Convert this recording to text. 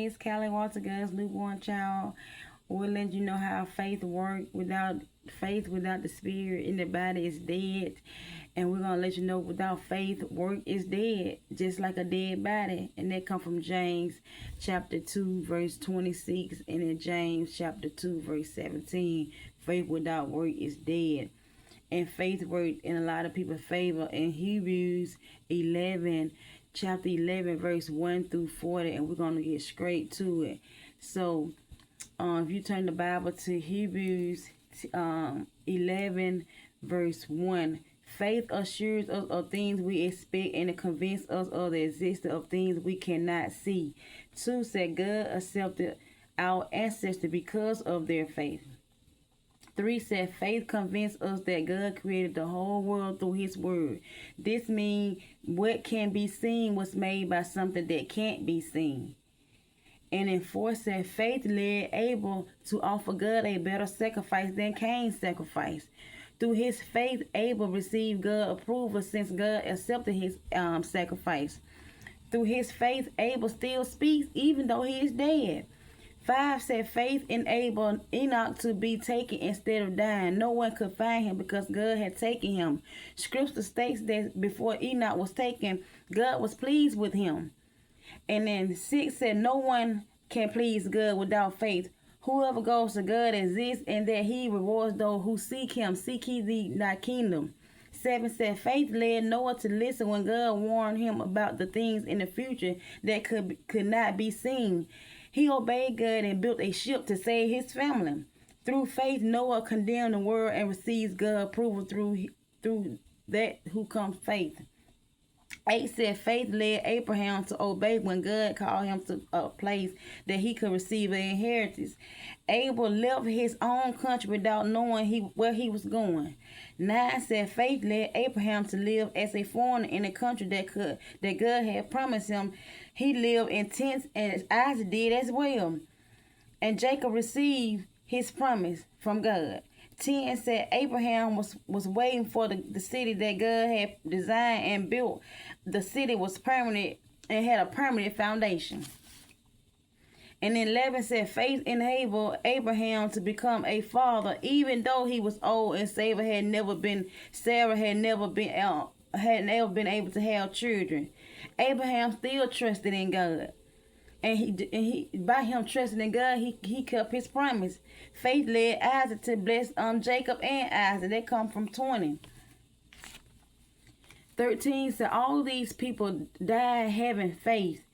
is Callie Walter, God's newborn child. We'll let you know how faith works. Without faith, without the spirit in the body is dead. And we're going to let you know without faith, work is dead, just like a dead body. And that come from James chapter 2, verse 26. And in James chapter 2, verse 17, faith without work is dead. And faith worked in a lot of people's favor in Hebrews 11, chapter 11, verse 1 through 40. And we're going to get straight to it. So, if you turn the Bible to Hebrews 11, verse 1, faith assures us of things we expect and it convinces us of the existence of things we cannot see. 2 said God accepted our ancestors because of their faith. 3 said faith convinced us that God created the whole world through his word. This means what can be seen was made by something that can't be seen. And in 4 said faith led Abel to offer God a better sacrifice than Cain's sacrifice. Through his faith, Abel received God's approval since God accepted his sacrifice. Through his faith, Abel still speaks even though he is dead. 5 said faith enabled Enoch to be taken instead of dying. No one could find him because God had taken him. Scripture states that before Enoch was taken, God was pleased with him. And then 6 said no one can please God without faith. Whoever goes to God exists and that he rewards those who seek him. Seek ye thy kingdom. 7 said faith led Noah to listen when God warned him about the things in the future that could not be seen. He obeyed God and built a ship to save his family. Through faith, Noah condemned the world and receives God's approval through that who comes faith. 8 said faith led Abraham to obey when God called him to a place that he could receive an inheritance. Abel left his own country without knowing where he was going. 9 said faith led Abraham to live as a foreigner in a country that God had promised him. He lived in tents as Isaac did as well. And Jacob received his promise from God. 10 said Abraham was waiting for the city that God had designed and built. The city was permanent and had a permanent foundation. And then 11 said faith enabled Abraham to become a father, even though he was old and Sarah had never been able to have children. Abraham still trusted in God. And he by him trusting in God, he kept his promise. Faith led Isaac to bless Jacob and Isaac. They come from 20. 13 said all these people died having faith.